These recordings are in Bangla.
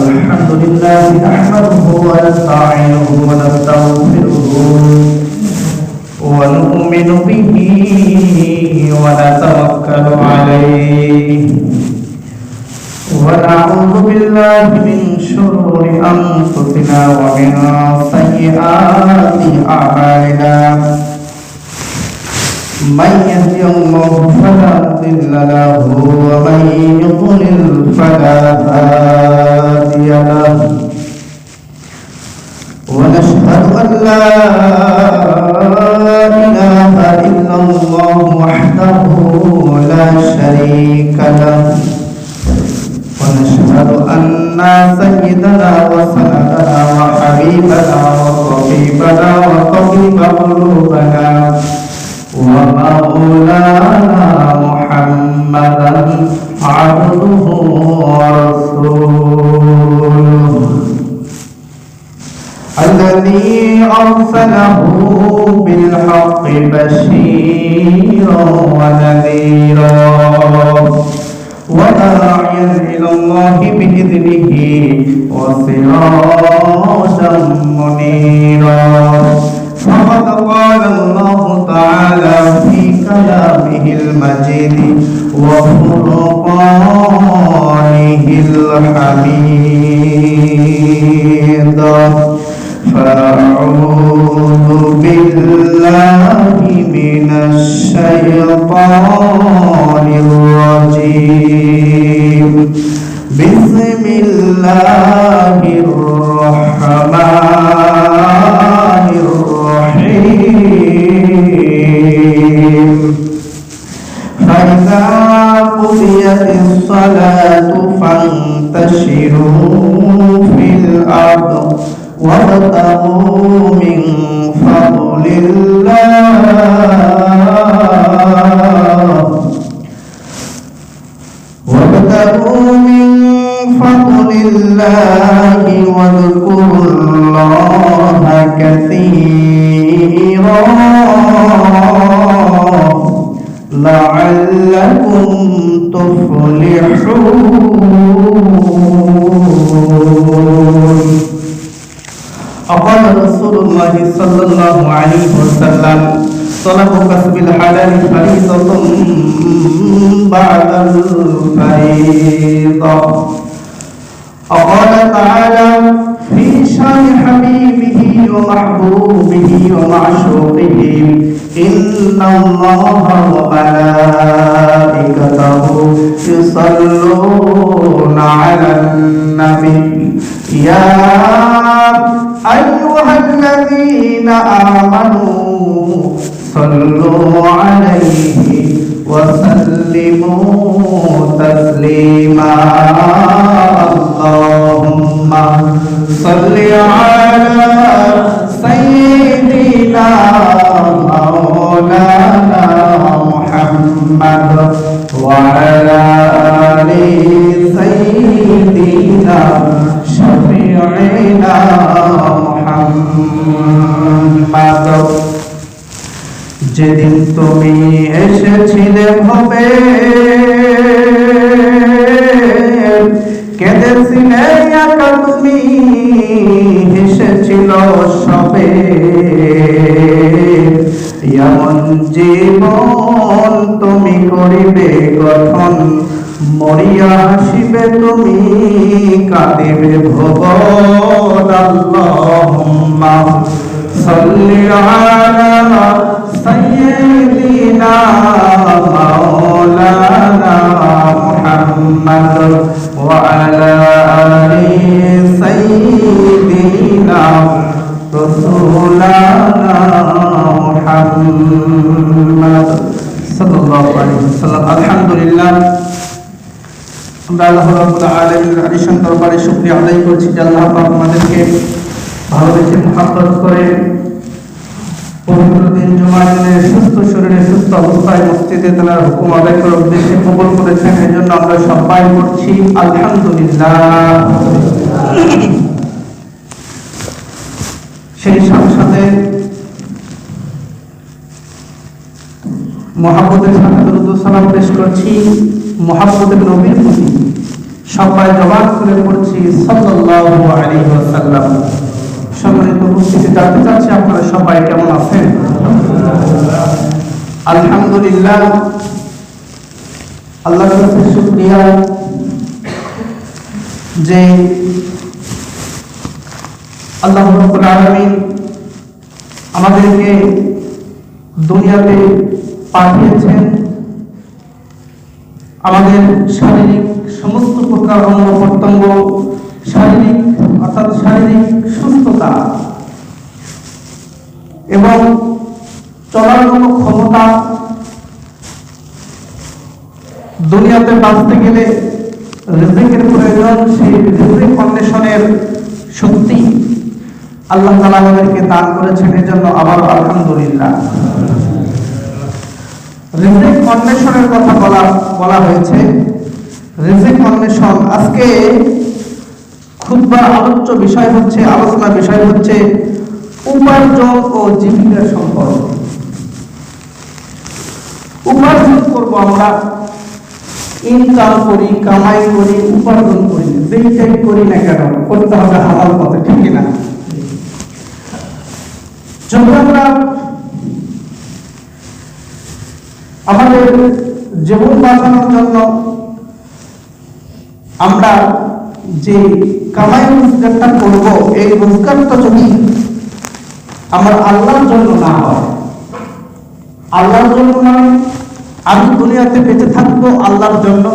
الحمد لله نحمده ونستعينه ونستغفره ونؤمن به ونتوكل عليه ونعوذ بالله من شرور أنفسنا ومن سيئات أعمالنا من يهد الله فلا مضل له ومن يضلل فلا هادي له ونشهد أن لا إله إلا الله وحده لا شريك له ونشهد أن سيدنا وسندنا وحبيبنا وطبيبنا وطبيب قلوبنا ومولانا محمدا عبده ورسوله الذي أرسله بالحق بشيرا ونذيرا وداعيا إلى الله بإذنه وسراجا منيرا فقد قال الله تعالى في كلامه المجيد وفرقانه الحميد فأعوذ بالله من الشيطان الرجيم بسم الله الرحمن الرحيم فإذا قضيت الصلاة فانتشروا في الأرض وابتغوا من فضل الله واذكروا الله كثيرا لعلكم تفلحون. وقال رسول الله صلى الله عليه وسلم طلب كسب الحلال فريضة بعد الفريضة. وقال تعالى في شان حبيبه ومحبوبه ومعشوقه إن الله وملائكته يصلون على النبي يا أيها الذين آمنوا صلوا عليه وسلموا تسليما. اللهم صل على سيدنا مولانا محمد وعلى آل سيدنا شفيعنا محمد। যেদিন তুমি এসেছিলে ভবে কেঁদেছিলে একা তুমি হেসেছিল সবে এমন জীবন তুমি করিবে গঠন মরিয়া হাসিবে তুমি কাঁদিবে ভুবন। আল্লাহুম্মা সাল্লি আলা سيدنا مولانا محمد وعلى آل سيدنا رسولنا محمد صلى الله عليه وسلم। الحمد لله আমরা আল্লাহ রাব্বুল আলামিনের আলিশান দরবারে শুকরিয়া আদায় করছি যে আল্লাহ পাক আমাদেরকে ভালোবেসে মুহাব্বত করে পবিত্র দিন জুমার দিনে সুস্থ শরীরে সুস্থ অবস্থায় মসজিদে তাআলার হুকুম আদায় করার উদ্দেশ্যে কবুল করেছেন। এর জন্য আমরা সবাই পড়ছি আলহামদুলিল্লাহ। সেই সাথে সাথে মহাব্বতের সাথে দরুদ ও সালাম পেশ করছি মহাব্বতের নবীর প্রতি সবাই জবান করে পড়ছি সাল্লাল্লাহু আলাইহি ওয়াসাল্লাম। সম্মানিত উপস্থিতি, জানতে চাচ্ছি আপনারা সবাই কেমন আছেন? আলহামদুলিল্লাহ, আল্লাহর কাছে শুকরিয়া যে আল্লাহ রাব্বুল আলামিন আমাদেরকে দুনিয়াতে পাঠিয়েছেন আমাদের শারীরিক সমস্ত প্রকার অঙ্গ প্রত্যঙ্গ, শারীরিক অর্থাৎ শারীরিক সুস্থতা এবং চলার মতো ক্ষমতা। দুনিয়াতে বাঁচতে গেলে রিজিকের প্রয়োজন, সেই রিজিক অন্বেষণের শক্তি আল্লাহ তাআলা আমাদেরকে দান করেছেন, এজন্য আবার আলহামদুলিল্লাহ। রিজিক অন্বেষণের কথা বলা হয়েছে। রিজিক অন্বেষণ আজকে খুতবার আলোচ্য বিষয় হচ্ছে, আলোচনা বিষয় হচ্ছে উপার্জন ও জীবিকার সম্পর্ক। উপার্জন করব আমরা, ইনকাম করি, কামাই করি, উপার্জন করি, যেইটাই করি না কেন করতে হবে হালাল পথে, ঠিক না? যখন আমরা আমাদের জীবন বাঁচানোর জন্য আমরা যে কামাই রোজগারটা করবো, এই রোজগারটা যদি আমার আল্লাহর জন্য না হয়, আল্লাহর জন্য মানে আমি দুনিয়াতে বেঁচে থাকবো আল্লাহর জন্য।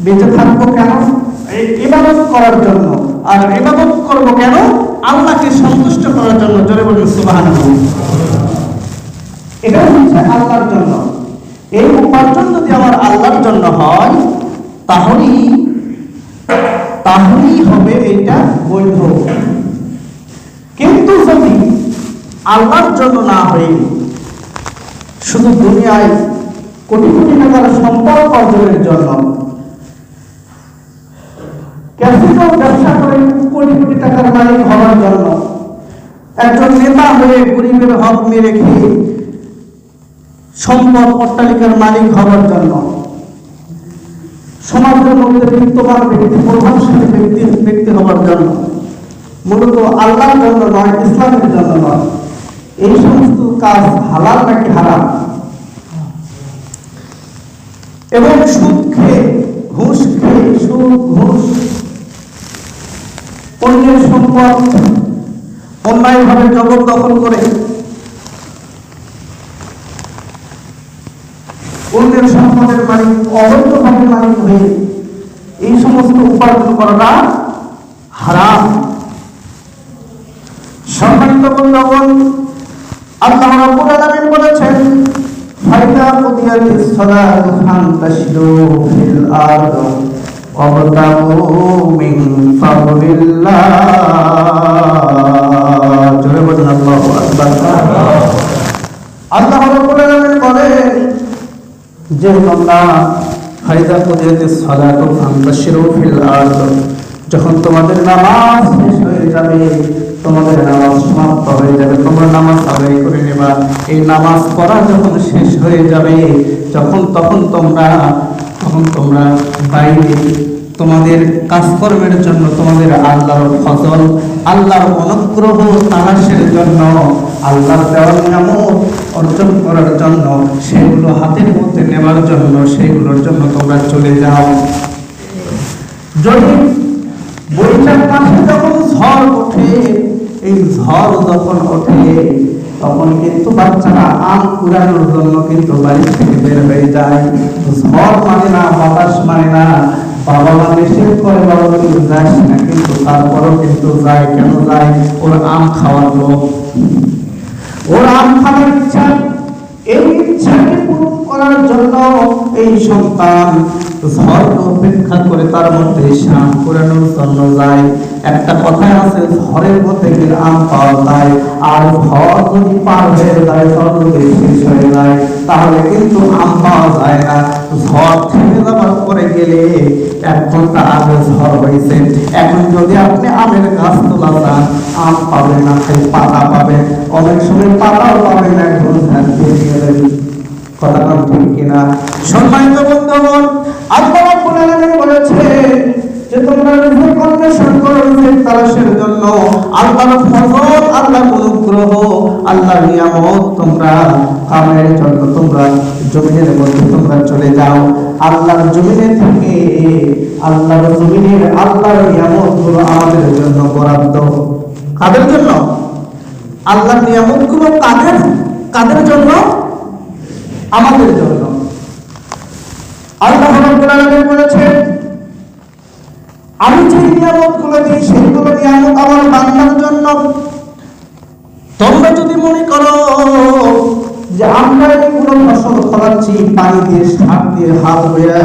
বেঁচে থাকবো কেন? ইবাদত করার জন্য। আর ইবাদত করবো কেন? আল্লাহকে সন্তুষ্ট করার জন্য। জোরে বলুন সুবহানাল্লাহ। এটা হচ্ছে আল্লাহর জন্য। এই উপার্জন যদি আমার আল্লাহর জন্য হয়, তাহলেই হবে এটা বৈধ। কিন্তু যদি আল্লাহর জন্য না হয়, শুধু দুনিয়ায় কোটি কোটি টাকার সম্পদ অর্জনের জন্য, ক্যাসিনো ব্যবসা করে কোটি কোটি টাকার মালিক হওয়ার জন্য, একজন নেতা হয়ে গরিবের হক মেরে খেয়ে সম্পদ অট্টালিকার মালিক হওয়ার জন্য, সমাজের মধ্যে বিত্তবান ব্যক্তি, প্রভাবশালী ব্যক্তি হওয়ার জন্য, মূলত আল্লাহর জন্য নয়, ইসলামের জন্য নয়, এই সমস্ত কাজ হালাল নাকি হারাম? এবং সুদ খেয়ে, ঘুষ খেয়ে, সুদ ঘুষ, অন্যের সম্পদ অন্যায়ভাবে জবরদখল করে, অন্যের সম্পদের মালিক, অবৈধভাবে মালিক হয়ে এই সমস্ত উপার্জন করাটা হারাম। সম্মানিত বন্ধুগণ, আল্লাহ রাব্বুল আলামিন বলেছেন, ফাইদা কুদিয়াতিস সালাতু ফান্তাশিরু ফিল আরদ ওয়াবতাগু মিন ফাদলিল্লাহ। জোরে বলুন আল্লাহু আকবার। আল্লাহ রাব্বুল আলামিন বলেন যে তোমরা ফাইদা কুদিয়াতিস সালাতু ফান্তাশিরু ফিল আরদ, যখন তোমাদের নামাজ শেষ হয়ে যাবে, তোমাদের নামাজ সমাপ্ত হয়ে যাবে, তোমরা নামাজ আদায় করে নেবা। এই নামাজ পড়া যখন শেষ হয়ে যাবে, তখন তোমরা বাইরে তোমাদের কাজকর্মের জন্য, তোমাদের আল্লাহর ফজল, আল্লাহর অনুগ্রহ তালাশের জন্য, আল্লাহর দেওয়া নিয়ামত অর্জন করার জন্য, সেগুলো হাতের মধ্যে নেবার জন্য, সেগুলোর জন্য তোমরা চলে যাও। যদি বৈশাখ মাসে যখন ঝড় ওঠে, এই ঝড় যখন ওঠে তখন কিন্তু বাচ্চারা আম কুড়ানোর জন্য কিন্তু বাড়ি থেকে বের হয়ে যায়। ঝড় মানে না, বাতাস মানে না, বাবা মা নিষেধ করে, বাবা কিন্তু যাস না, কিন্তু তারপরও কিন্তু যায়। কেন যায়? ওর আম খাওয়ার লোক, ওর আম খাওয়ার ইচ্ছা। এই ইচ্ছাকে পূরণ করার জন্য এই সন্তান ঝড়কে উপেক্ষা করে তার মধ্যে শাম কুড়ানোর জন্য যায়। একটা কথায় আছে, ঝড়ের মধ্যে গেলে আম পাওয়া যায়, আর ঝড় যদি পার হয়ে যায়, ঝড় যদি শেষ হয়ে যায়, তাহলে কিন্তু আম পাওয়া যায় না। ঝড় থেমে যাবার পরে গেলে 1 ঘন্টা আগে ঝড় হয়েছে, এখন যদি আপনি আমের গাছ তোলা যান, আম পাবেন না, খালি পাতা পাবেন। অনেক সময় পাতাও পাবেন না, একদম ঝাঁক দিয়ে গেলেন। কথাটা ঠিক কিনা? সম্মানিত বন্ধুগণ, আল্লাহ রাব্বুল আলামিন বলেছে যে তোমরা রিজিক অন্বেষণ করো, রিজিক তালাশের জন্য, আল্লাহর ফজল, আল্লাহর অনুগ্রহ, আল্লাহর নিয়ামত তোমরা কামাইয়ের জন্য তোমরা জমিনের মধ্যে তোমরা চলে যাও। আল্লাহর জমিনে থেকে আল্লাহর জমিনের আল্লাহর নিয়ামতগুলো আমাদের জন্য বরাদ্দ। কাদের জন্য? আল্লাহর নিয়ামতগুলো কাদের কাদের জন্য? আমাদের জন্য। আল্লাহ রাব্বুল আলামিন বলেছেন, আমি যে নিয়ামতগুলো দিই সেগুলো নিয়ামত আমার বান্দার জন্য। তোমরা যদি মনে করো যে আমরা এগুলো ফসল ফলাচ্ছি পানি দিয়ে, সার দিয়ে, হাত বইয়া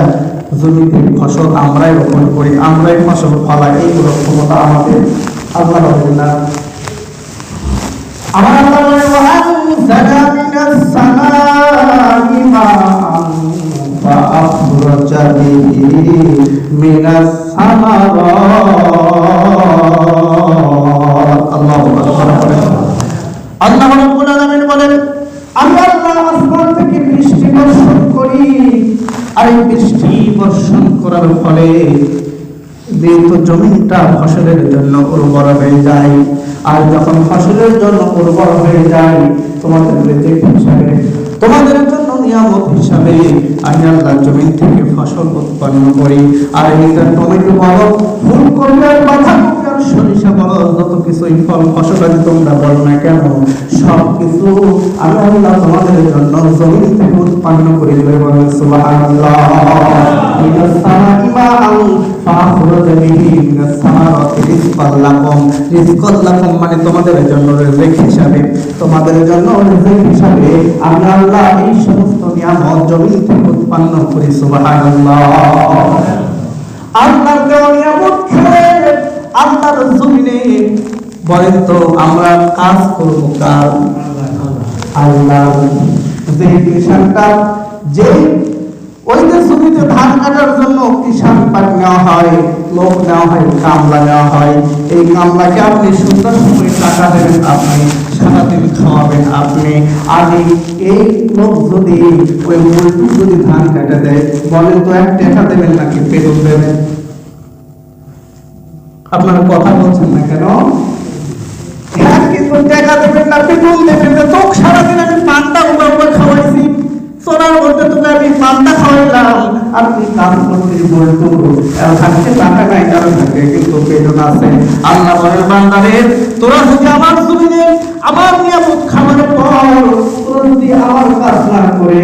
জমিতে ফসল আমরাই রোপণ করি, আমরাই ফসল ফলাই, এইগুলো ক্ষমতা আমাদের। আল্লাহ বলেন না, আমার আল্লাহ বলেন, ওয়ানজালা মিনাস সামাই মাআন ফাআখরাজা বিহি মিনাস সামারাত। আল্লাহু আকবার। আল্লাহ রাব্বুল আলামিন বলেন, আমি আল্লাহ আসমান থেকে বৃষ্টি বর্ষণ করি, আর এই বৃষ্টি বর্ষণ করার ফলে যেহেতু জমিটা ফসলের জন্য উর্বর হয়ে যায়, আর যখন ফসলের জন্য উর্বর হয়ে যায় তোমাদের রিজিক হিসাবে, তোমাদের জন্য নিয়ামত হিসাবে আমি আল্লাহ জমিন থেকে ফসল উৎপন্ন করি। আর এইটা টমেটো বলো, ফুলকপি আর বাঁধাকপি আর সরিষা বলো, যত কিছুই ফল ফসল আছে তোমরা বলো না কেন, সব কিছু আমি আল্লাহ তোমাদের জন্য জমিন থেকে উৎপন্ন করি। বলেন সুবহানাল্লাহ। মিনাস সামাই মাআন ফাআখরাজা বিহি মিনাস সামারাতি রিজকাল লাকুম। রিজকাল লাকুম মানে তোমাদের জন্য রিজিক হিসাবে, তোমাদের জন্য রিজিক হিসাবে আমি আল্লাহ এই সমস্ত নিয়ামত জমিন থেকে উৎপন্ন করি। সুবহানাল্লাহ। আল্লাহর দেওয়া নিয়ামত খেলে আল্লাহর জমিনে বলেন তো আমরা কাজ করব কার? আল্লাহ। যে কিষানটা, যে ওই যে জমিতে ধান কাটার জন্য কিষান পাট নেওয়া হয়, লোক নেওয়া হয়, কামলা নেওয়া হয়, এই কামলাকে আপনি সুন্দর সময় টাকা দেবেন, আপনি সারাদিন খাওয়াবেন আপনি। আর এই লোক যদি ওই মুরগি যদি ধান কাটা দেয়, বলেন তো 1 টাকা দেবেন নাকি বেতন দেবেন? আপনারা কথা বলছেন না কেন? হ্যাঁ, কিন্তু টাকা দেবেন না, বেতন দেবেন না। তো সারাদিন আমি পান্তা উপর খাওয়াইছি, সোনার মধ্যে তোকে আমি পান্তা খাওয়াইলাম, আর তুই কাজ করতে বলতো থাকতে টাকা নাই, কারণ থাকে কিন্তু বেতন আছে। আল্লাহ বলেন, বান্দারে তোরা যদি আমার জমিনে আমার নিয়ামত খাওয়ার পর তোরা যদি আমার কাজ না করে,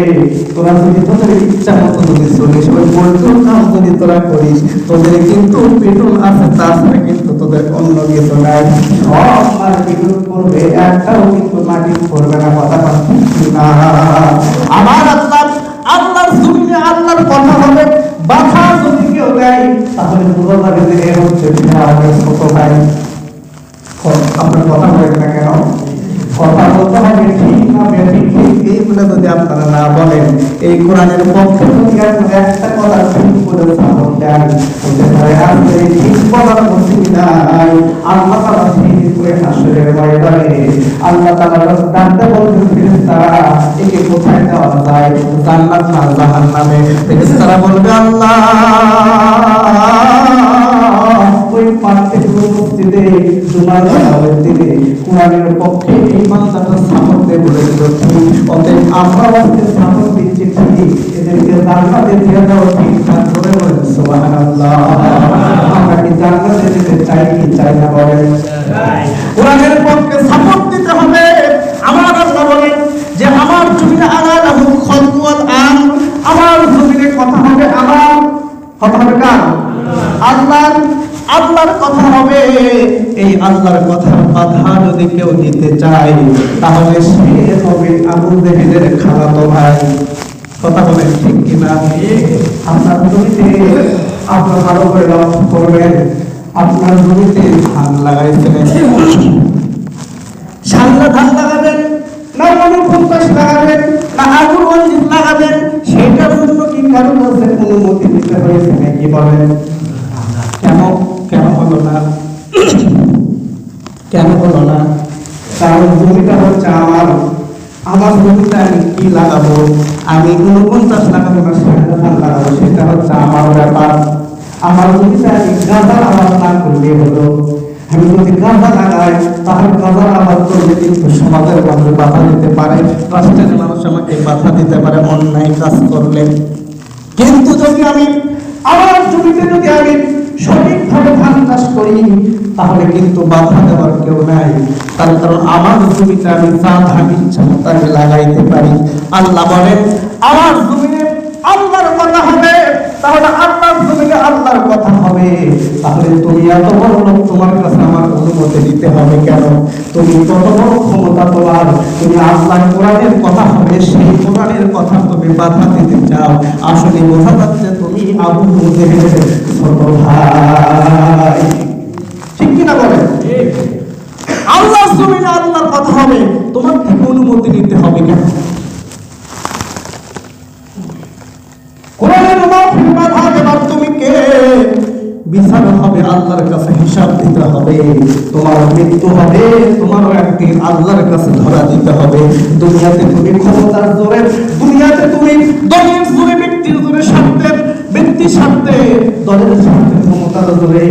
তোরা যদি তোদের ইচ্ছা মতো যদি চলিস, ওই বলতো কাজ যদি তোরা করিস, তোদের কিন্তু বেতন আছে, তাছাড়া কিন্তু তোদের অন্য কিছু নাই। সব মার্কেট করবে, একটাও কিন্তু মার্কেট করবে না। কথা বলছি না? আমার আল্লাহ, আল্লাহর জমিনে আল্লাহর কথা হবে। বাধা যদি কেউ দেয় তাহলে পুরো যাবে যে এ হচ্ছে ছোট ভাই। আপনার কথা বলেন না কেন? কথা বলতে হবে ঠিক না বেঠিক, এইগুলো যদি আপনারা না বলেন, এই কোরআনের পক্ষে যদি একটা কথা ঠিক করে সাপোর্ট দেন, আসলে ঠিক বলার অসুবিধা নাই। আল্লাহ তাআলা ঠিক করে হাসরের ময়দানে আল্লাহ তাআলা ডাকতে বলবেন, ফেরেশতারা একে কোথায় দেওয়া যায়, জান্নাত না জাহান্নামে? ফেরেশতারা বলবে, আল্লাহ ওই পার্থিব মসজিদে জুমার নামাজের দিনে কোরআনের পক্ষে এই বান্দাটা সাপোর্ট দেব বলেছিল, অতএব আমরা আজকে সাপোর্ট দিচ্ছি ঠিক, এদেরকে জান্নাতে দিয়ে দাও ঠিকঠাক করে। বলেন সুবহানাল্লাহ। আমরা কি জান্নাতে যেতে চাই কি চাই না? বলেন কোরআনের পক্ষে সাপোর্ট দিতে হবে। আমার আল্লাহ বলেন যে আমার জমিনে আলাহু খালকু ওয়াল আমর, আমার জমিনে কথা হবে, আমার কথা হবে কার? আল্লাহর। আল্লাহর কথা হবে। এই আল্লাহর কথার বাধা যদি কেউ দিতে চায় তাহলে সে হবে আবু জেহেলের খালাতো ভাই। কথা বলেন ঠিক কিনা? আপনার জমিতে আপনার ভালো করে লক্ষ্য করবেন, আপনার জমিতে ধান লাগাইছেন, সামলা ধান লাগাবেন না মনোপঞ্চাশ লাগাবেন না আগুন মঞ্জিত লাগাবেন, সেটার জন্য কি কারণ আছে অনুমতি দিতে হয়েছে নাকি? বলেন কেন? কেন হলো না? কেন হলো না? কারণ জমিটা হচ্ছে আমার। আমার জমিটা আমি কি লাগাবো? আমি 49 লাগাবো না 60 ধান লাগাবো, সেটা হচ্ছে আমার ব্যাপার। আমার জমিতে আমি গাঁজার আবাদ না করলে হলো, আমি যদি গাঁজা লাগাই তাহলে গাঁজার আবাদ করলে কিন্তু সমাজের মানুষ বাধা দিতে পারে, রাষ্ট্রের মানুষ আমাকে বাধা দিতে পারে অন্যায় কাজ করলে। কিন্তু যদি আমি আমার জমিতে যদি আমি সঠিকভাবে ধান চাষ করি তাহলে কিন্তু বাধা দেওয়ার কেউ নাই, তার কারণ আমার জমিতে আমি যা ধান ইচ্ছা তাকে লাগাইতে পারি। আল্লাহ বলেন আমার জমিনে আল্লাহর কথা হবে, তাহলে আল্লাহর জমিনে আল্লাহর কথা হবে। তাহলে তুমি এত বড় লোক, তোমার কাছে আমার অনুমতি দিতে হবে কেন? তুমি কত বড় ক্ষমতা তোমার, তুমি আল্লাহর কোরআনের কথা হবে, সেই কোরআনের কথা তুমি বাধা দিতে চাও। আসলে বোঝা যাচ্ছে তুমি আবু জেহেলের ছোট ভাই। ঠিক কিনা বলেন? আল্লাহর জমিনে আল্লাহর কথা হবে, তোমার থেকে অনুমতি নিতে হবে কেন? কোরআনের মাহফিল বাধা দেবার তুমি কে? বিচার হবে, আল্লাহর কাছে হিসাব দিতে হবে, তোমার মৃত্যু হবে, তোমারও একদিন আল্লাহর কাছে ধরা দিতে হবে। দুনিয়াতে তুমি ক্ষমতার জোরে, দুনিয়াতে তুমি দলের জোরে, ব্যক্তির জোরে, স্বার্থের ব্যক্তির স্বার্থে, দলের স্বার্থে, ক্ষমতার জোরে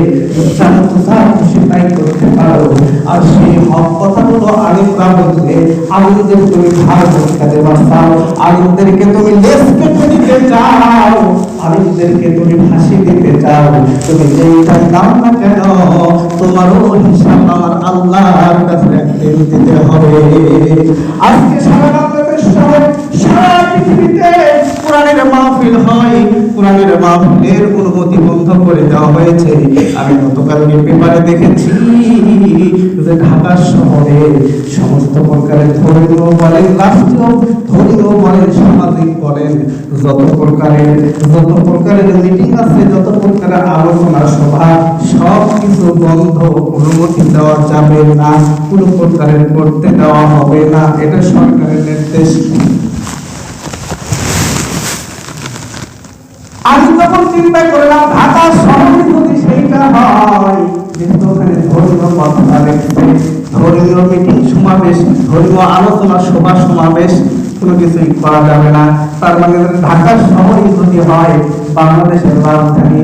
খুশি তাই করতে পারো। আর সেই হক কথাগুলো আলিমরা বললে আলিমদের তুমি ঘাড় ধাক্কা দেবা চাও, আলিমদেরকে তুমি লেজ কেটে দিতে চাও, আলিমদেরকে তুমি ফাঁসি দিতে চাও, তুমি যেইটাই নাও না কেন তোমারও হিসাব আমার আল্লাহর কাছে একদিন দিতে হবে। আজকে সারা বাংলাদেশ সহ সারা পৃথিবীতে কোরআনের মাহফিল হয়, কোরআনের মাহফিলের অনুমতি বন্ধ করে দেওয়া হয়েছে। আমি গতকালকে পেপারে দেখেছি যে ঢাকা শহরে সমস্ত প্রকারের ধর্মীয় বলেন, রাষ্ট্রীয় ধর্মীয় বলেন, সামাজিক বলেন, যত প্রকারের মিটিং আছে, যত প্রকারের আলোচনা সভা, সব কিছু বন্ধ, অনুমতি দেওয়া যাবে না, কোনো প্রকারের করতে দেওয়া হবে না, এটা সরকারের নির্দেশ। আমি তখন চিন্তা করলাম ঢাকা শহরে যদি সেইটা হয়, কিন্তু ওখানে ধর্মীয় কথা দেখছে, ধর্মীয় মিটিং সমাবেশ, ধর্মীয় আলোচনা সভা সমাবেশ কোনো কিছুই করা যাবে না। তার মানে ঢাকা শহরে যদি হয়, বাংলাদেশের রাজধানী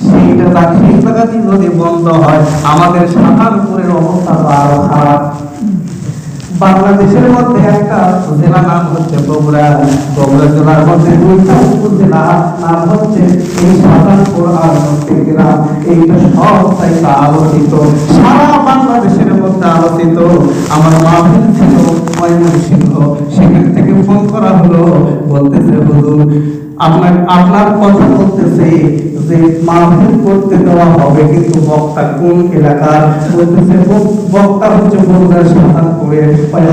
সেইটা যদি বন্ধ হয়, আমাদের সাধারণপুরের অবস্থা তো আরো খারাপ। বাংলাদেশের মধ্যে একটা জেলা নাম হচ্ছে বগুড়া, বগুড়া জেলার মধ্যে দুইটা উপজেলা নাম হচ্ছে এই সাধারণপুর আর নরসিংদী। এইটা সব চাইতে আলোচিত, সারা বাংলাদেশের মধ্যে আলোচিত। আমার মাহফিল ছিল ময়মনসিংহ, সেখান থেকে ফোন করা হলো, বলতেছে হুজুর আপনার কথা বলতেছে যে মাহফিল করতে দেওয়া হবে, কিন্তু বক্তা কোন এলাকার? বলতেছে বক্তা হচ্ছে বগুড়ার সাধারণপুরে।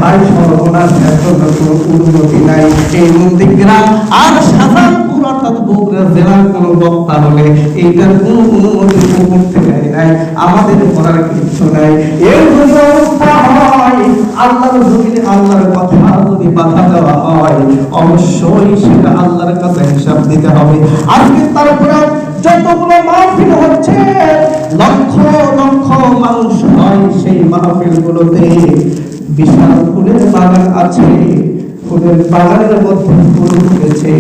হাই সর্বনাশ, এখন কোনো উন্নতি নাই এই নন্দীগ্রাম আর সাধারণপুর অর্থাৎ বগুড়া জেলার কোন বক্তা হলে এইটার কোন অনুমতি উপর থেকে নাই, আমাদের করার কিছু নাই। এর যদি অবস্থা হয়, আল্লাহর জমিনে আল্লাহর কথা যদি বাধা দেওয়া হয়, অবশ্যই সেটা আল্লাহর কাছে হিসাব দিতে হবে। আজকে তারপরে যতগুলো মাহফিল হচ্ছে, লক্ষ লক্ষ মানুষ হয় সেই মাহফিল গুলোতে, বিশাল ফুলের বাগান আছে, ফুলের বাগানের মধ্যে ফুল ফুটেছে,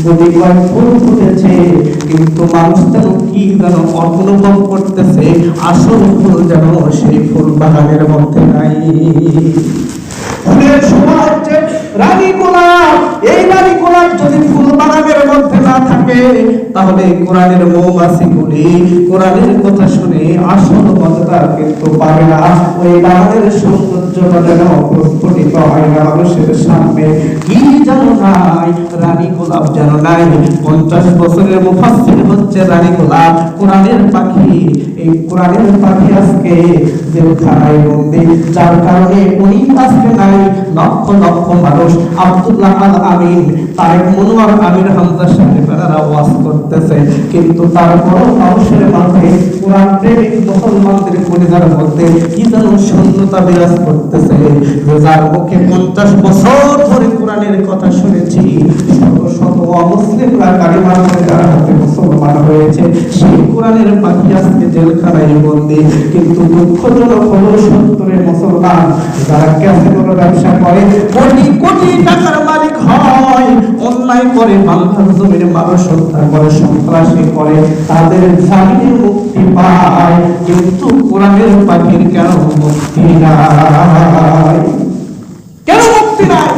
গদি কয়েক ফুল ফুটেছে, কিন্তু মানুষ যেন কি যেন অনুভব করতেছে, আসল ফুল যেন সেই ফুল বাগানের মধ্যে নাই। ফুলের শোভা হচ্ছে রানী গোলাপ, এই রানী গোলাপ যদি ফুল বাগানের মধ্যে না থাকে, তাহলে কোরআনের মৌমাছিগুলি কোরআনের কথা শুনে আসল মজাটা কিন্তু পাবে না। ওই বাগানের সৌন্দর্যটা যেন প্রস্ফুটিত হয় না মানুষের সামনে। কি যেন নাই, রানী গোলাপ যেন নাই। 50 বছরের মুফাসসির হচ্ছে রানী গোলাপ, কোরআনের পাখি। এই কোরআনের পাখি আজকে জেলখানায় বন্দী, যার কারণে উনি আজকে নাই। লক্ষ লক্ষ মানুষ, আব্দুল্লাহ আল আমিন, তারেক মনোয়ার, আমির হামজা সাহেবেরা ওয়াজ করতেছে, কিন্তু তারপরও মানুষের মাঝে কোরআন প্রেমিক মুসলমানদের কলিজার মধ্যে কি যেন শূন্যতা বিরাজ করতেছে। যার মুখে 50 বছর ধরে কোরআনের কথা শুনেছি, শত শত অমুসলিমরা কালিমার মধ্যে হাতে মুসলমান হয়েছে, সেই কোরআনের পাখি আজকে জেলখানায় বন্দী। কিন্তু দুঃখজনক হলো 70 মুসলমান যারা ক্যাসিনোর ব্যবসা করে, কোটি কোটি টাকার মালিক হয়, অন্যায় করে, বাংলার জমির মানুষ হত্যা করে, সন্ত্রাসী করে, তাদের জামিনে মুক্তি পায়। কিন্তু কোরআনের পাখির কেন মুক্তি নাই? কেন মুক্তি নাই?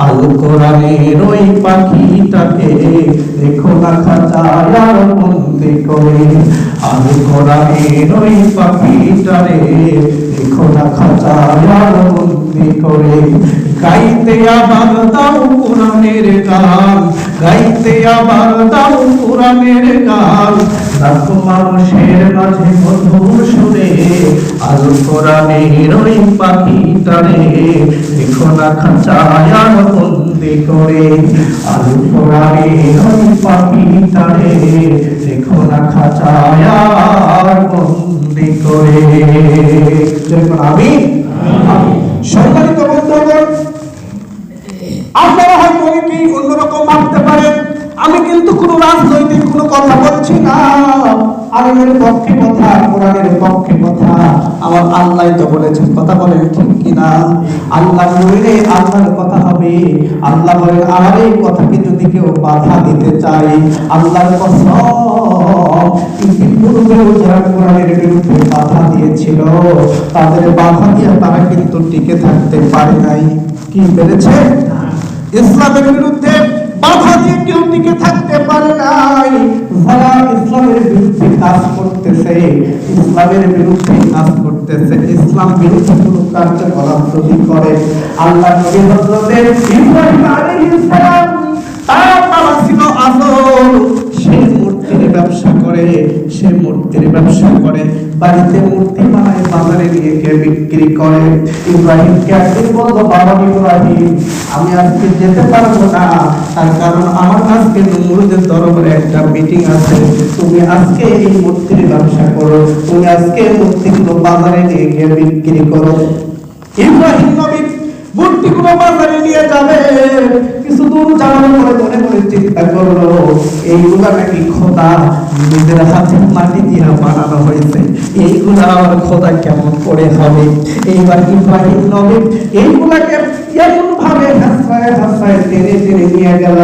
আল কোরআনের ওই পাখিটাকে দেখো না খাঁচায় আর বন্দি করে। আল কোরআনের ওই পাখিটারে দেখো না খাঁচায় আর বন্দি করে। গাইতে আবার দাও কোরআনের গান, গাইতে আবার দাও কোরআনের গান, লাখো মানুষের মাঝে মধুর সুরে। আল কোরআনের ওই পাখিটারে দেখো না খাঁচায় আর বন্দি করে। আল কোরআনের ওই পাখিটারে দেখো না খাঁচায় আর বন্দি করে। আমি সম্মানিত বন্ধুগণ, আপনারা হয়তো অনেকেই অন্যরকম ভাবতে পারেন, আমি কিন্তু কোনো রাজনৈতিক কোনো কথা বলছি না, আলেমের পক্ষে কথা, কোরআনের পক্ষে কথা। আমার আল্লাহ তো বলেছেন, কথা বলেন ঠিক কিনা? আল্লাহ বললে আল্লাহর কথা হবে। আল্লাহ বলেন, আমার এই কথাকে যদি কেউ বাধা দিতে চায়, আল্লাহর কসম, ইতিপূর্বেও যারা কোরআনের বিরুদ্ধে বাধা দিয়েছিল, তাদের বাধা দিয়ে তারা কিন্তু টিকে থাকতে পারে নাই। কি পেরেছে? ইসলামের বিরুদ্ধে বাধা দিয়ে কেউ টিকে থাকতে পারে নাই। যারা ইসলামের বিরুদ্ধে কাজ করতেছে, ইসলামের বিরুদ্ধে কাজ করতেছে, ইসলাম বিরুদ্ধে কোনো কার্যকলাপ যদি করে, আল্লাহ নবী হযরত ইব্রাহিম আলাইহিস সালাম, তার বাবা ছিল আজর, সে মূর্তির ব্যবসা করে, সে মূর্তির ব্যবসা করে, বাড়িতে মূর্তি বানায়, বাজারে নিয়ে গিয়ে বিক্রি করে। ইব্রাহিমকে একদিন বলল, বাবা ইব্রাহিম, আমি আজকে যেতে পারবো না, তার কারণ আমার আজকে নমরুদের দরবারে একটা মিটিং আছে। তুমি আজকে এই মূর্তির ব্যবসা করো, তুমি আজকে মূর্তিগুলো বাজারে নিয়ে গিয়ে বিক্রি করো। ইব্রাহিম নবী মূর্তিগুলো বাজারে নিয়ে যাবে। কিছু দূর যাওয়ার পরে মনে মনে চিন্তা করলো, এইগুলা নাকি খোদা নিজের হাতে মাটি দিয়ে বানানো হয়েছে, এইগুলা আমার খোদা কেমন করে হবে? এইবার ইব্রাহিম নবী এইগুলাকে এমন ভাবে হাসায় হাসায় টেনে টেনে নিয়ে গেল,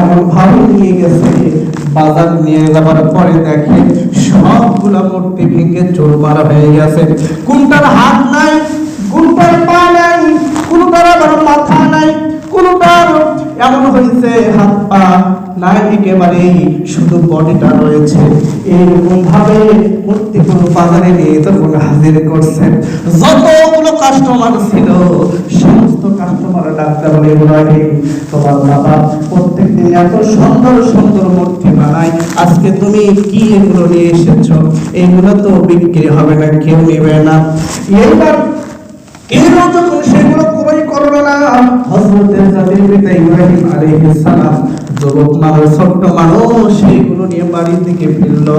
এমন ভাবে নিয়ে গেছে, বাজার নিয়ে যাবার পরে দেখে সবগুলা মূর্তি ভেঙে চুরমার হয়ে গেছে। কোনটার হাত নাই, কোনটার পা নাই, কোনটার আবার মাথা নাই, কোনটার এমন হয়েছে হাত পা নাই, একেবারে শুধু বডিটা রয়েছে। এইরকম ভাবে মূর্তিগুলো বাজারে নিয়ে তখন হাজির করছেন। যতগুলো কাস্টমার ছিল সমস্ত কাস্টমার ডাক্তার বলে, ইব্রাহিম, তোমার বাবা প্রত্যেকদিন এত সুন্দর সুন্দর মূর্তি বানায়, আজকে তুমি কি এগুলো নিয়ে এসেছো? এইগুলো তো বিক্রি হবে না, কেউ নেবে না। এইবার কেউ যখন সেগুলো ক্রয় করলো না, হযরতের জাতির পিতা ইব্রাহিম আলাইহিস সালাম, যুবক মানুষ, ছোট্ট মানুষ, সেইগুলো নিয়ে বাড়ির দিকে ফিরল।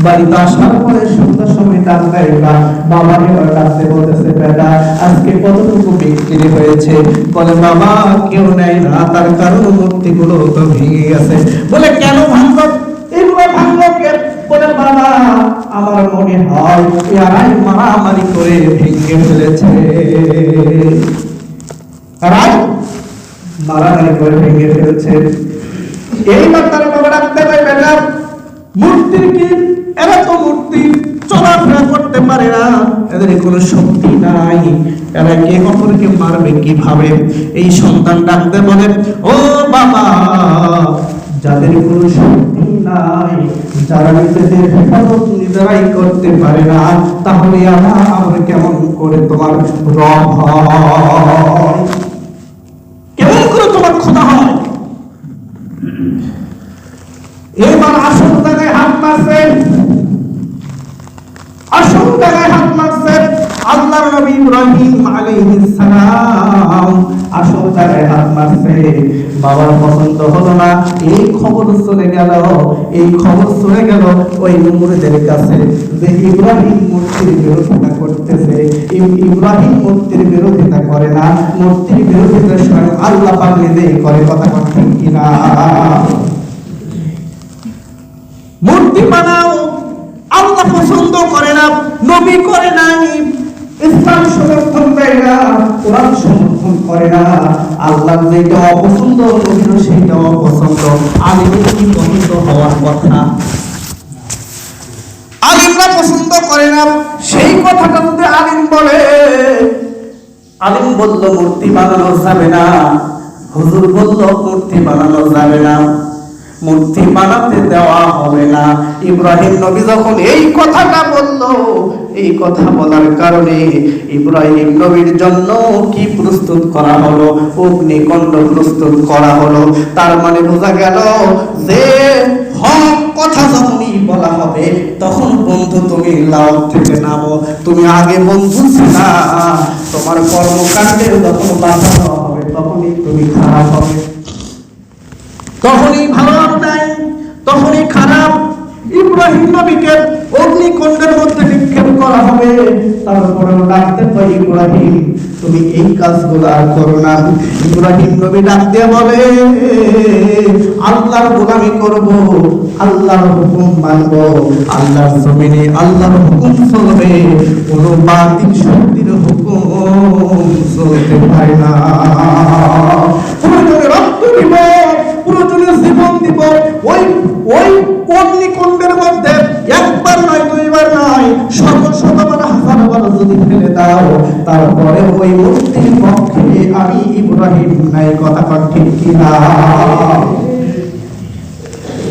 বাড়িতে আসার পরে সন্ধ্যার সময় ডাক দেয়, বাবাকে ডাকতে বলতেছে, বেটা আজকে কতটুকু বিক্রি হয়েছে? বলে, বাবা কেউ নেয় না, তার কারণ মূর্তিগুলো তো ভেঙে গেছে। বলে, কেন ভাঙলো? এগুলো ভাঙলো কে? বলে, বাবা আমার মনে হয় এরাই মারামারি করে ভেঙে ফেলেছে, এরাই মারামারি করে ভেঙে ফেলেছে। এইবার তার বাবা ডাকতে পারে, বেটা মূর্তির কি? এরা তো মূর্তি চলাফেরা করতে পারে না, এদের কোনো শক্তি নাই, এরা কে অপরকে মারবে কিভাবে? এই সন্তান ডাকতে বলে, ও বাবা, যাদের কোনো শক্তি নাই, যারা নিজেদের হেফাজত নিজেরাই করতে পারে না, তাহলে আমার কেমন করে তোমার রব হয়? কেমন করে তোমার খোদা হয়? এবার আসল জায়গায় হাত মারছে, আসল জায়গায় হাত মারছে আল্লাহর নবী ইব্রাহিম আলাইহিস সালাম, আসল জায়গায় হাত মারছে। বাবার পছন্দ হলো না, এই খবর চলে গেল, এই খবর চলে গেল ওই নমরুদের কাছে যে ইব্রাহিম মূর্তির বিরোধিতা করতেছে। ইব্রাহিম মূর্তির বিরোধিতা করে না, মূর্তির বিরোধিতা স্বয়ং আল্লাহ পাক নিজেই করে। কথা ঠিক কিনা? মূর্তি বানাও, আল্লাহ পছন্দ করে না, নবী করে নাই, ইসলাম সমর্থন দেয় না, কোরআন সমর্থন করে না, আল্লাহ যেটা অপছন্দ নবীর সেইটা অপছন্দ, আলিমের কি পছন্দ হওয়ার কথা? আলিমরা পছন্দ করে না, সেই কথাটা যদি আলিম বলে, আলিম বলল মূর্তি বানানো যাবে না, হুজুর বলল মূর্তি বানানো যাবে না, মূর্তি বানাতে দেওয়া হবে না। ইব্রাহিম নবী যখন এই কথাটা বলল, এই কথা বলার কারণে ইব্রাহিম নবীর জন্য কি প্রস্তুত করা হলো? অগ্নিকুণ্ড প্রস্তুত করা হলো। তার মানে বোঝা গেল যে হক কথা যখনই বলা হবে তখন বন্ধু তুমি লাউ থেকে নামো। তুমি আগে বন্ধু ছিলা, তোমার কর্মকাণ্ডে যখন বাধা দেওয়া হবে তখনই তুমি খারাপ হবে, তখনই ভালো নাই, তখনই খারাপ। ইব্রাহিম নবীকে অগ্নিকুণ্ডের মধ্যে নিক্ষেপ করা হবে, তারপরেও ডাকতে পাই ইব্রাহিম তুমি এই কাজগুলো আর করো না। ইব্রাহিম নবী ডাক দিয়ে বলে আল্লাহর গোলামি করব, আল্লাহর হুকুম মানব, আল্লাহর জমিনে আল্লাহর হুকুম চলবে, কোনো বাতিল শক্তির হুকুম চলতে পারে না। প্রয়োজনে রক্ত দিব, প্রয়োজনে জীবন দিব, ওই ওই অগ্নিকুণ্ডের মধ্যে একবার নয়, দুইবার নয়, শতবার হাজারবার যদি ফেলে দাও, তারপরে ওই মূর্তির পক্ষে আমি ইব্রাহিম নাই। কথা কন ঠিক কিনা?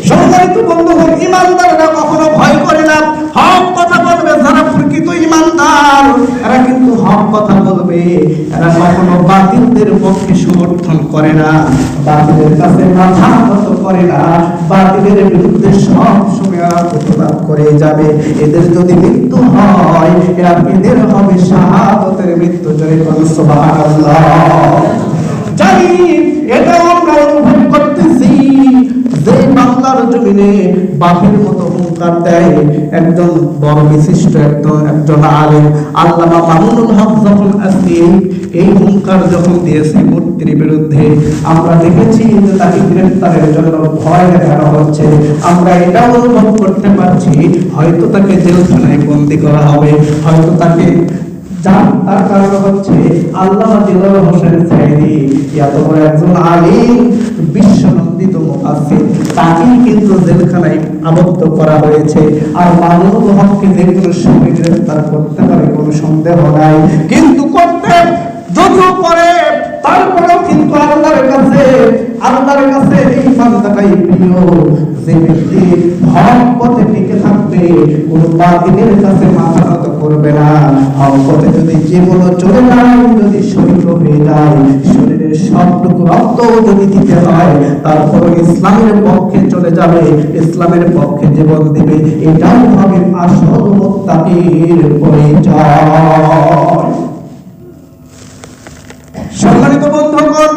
সম্মানিত বন্ধুগণ, ইমানদাররা কখনো ভয় করে না, হক কথা বলবে। যারা প্রকৃত ইমানদার এরা কিন্তু হক কথা বলবে, এরা কখনো বাতিলদের পক্ষে সমর্থন করে না, বাতিলের কাছে মাথা নত করে না, বাতিলের বিরুদ্ধে সব সময় প্রতিবাদ করে যাবে। এদের যদি মৃত্যু হয় এদের হবে শাহাদাতের মৃত্যু। জোরে বলুন সুবহানাল্লাহ। জানি এটা আমরা অনুভব করতেছি যে বাংলার জমিনে বাপের মতো হুঙ্কার দেয় একজন বড় বিশিষ্ট একজন আলেম আল্লামা মামুনুল হক, যখন আজকে এই হুঙ্কার যখন দিয়েছে মূর্তির বিরুদ্ধে, আমরা দেখেছি যে তাকে গ্রেফতারের জন্য ভয় দেখানো হচ্ছে। আমরা এটা অনুভব করতে পারছি হয়তো তাকে জেলখানায় বন্দী করা হবে, হয়তো তাকে তার কারণ হচ্ছে আল্লামা দিলওয়ার হোসেন সাইদি এত বড় একজন আলিম, বিশ্বনন্দিত মুফাসসির, তাকে কিন্তু জেলখানায় আবদ্ধ করা হয়েছে। আর মামুনুল হককে যে কোনো সময় গ্রেফতার করতে পারে, কোনো সন্দেহ নাই। কিন্তু করতে যদিও পরে, তারপরেও কিন্তু আল্লাহর কাছে এই বান্দাটাই প্রিয়, যে ব্যক্তি হক পথে টিকে থাকবে, কোন বাতিলের কাছে মাথা নত করবে না। হক পথে যদি জীবন চলে যায়, যদি শরীর হয়ে যায়, শরীরের সবটুকু রক্ত যদি দিতে হয়, তারপর ইসলামের পক্ষে চলে যাবে, ইসলামের পক্ষে জীবন দিবে। এটাও হবে আসল মুত্তাকির পরিচয়। সম্মানিত বন্ধুগণ,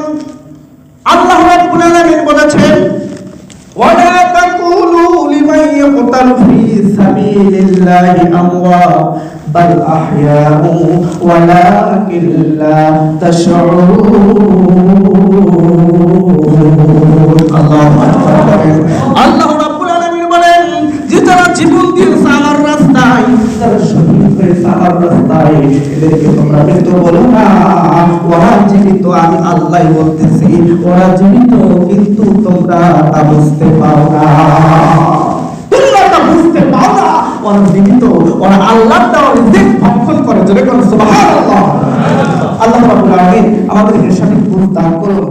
আল্লাহ রাব্বুল আলামিন বলেছেন ওয়ালা তাকুলু লিমান ইয়াকতালু ফি সাবিলিল্লাহি আমওয়াত বাল আহইয়াউ ওয়ালাকিন লা তাশউরুন। আল্লাহু আকবার। আল্লাহ রাব্বুল আলামিন বলেন যে যারা জীবন দিয়েছে আমার রাস্তায়, যারা শহীদ হয়েছে আমার রাস্তায়, এদেরকে তোমরা মৃত বলো না, ওরা জীবিত। আমি আল্লাহ বলতেছি ওরা জীবিত, কিন্তু তোমরা তা বুঝতে পাও না, তোমরা তা বুঝতে পাও না। ওরা জীবিত, ওরা আল্লাহর দেওয়া রিজিক ভক্ষণ করে। জোরে বলুন সুবহানাল্লাহ। আল্লাহ রাব্বুল আলামিন আমাদেরকে সঠিক বুঝ দান করুন।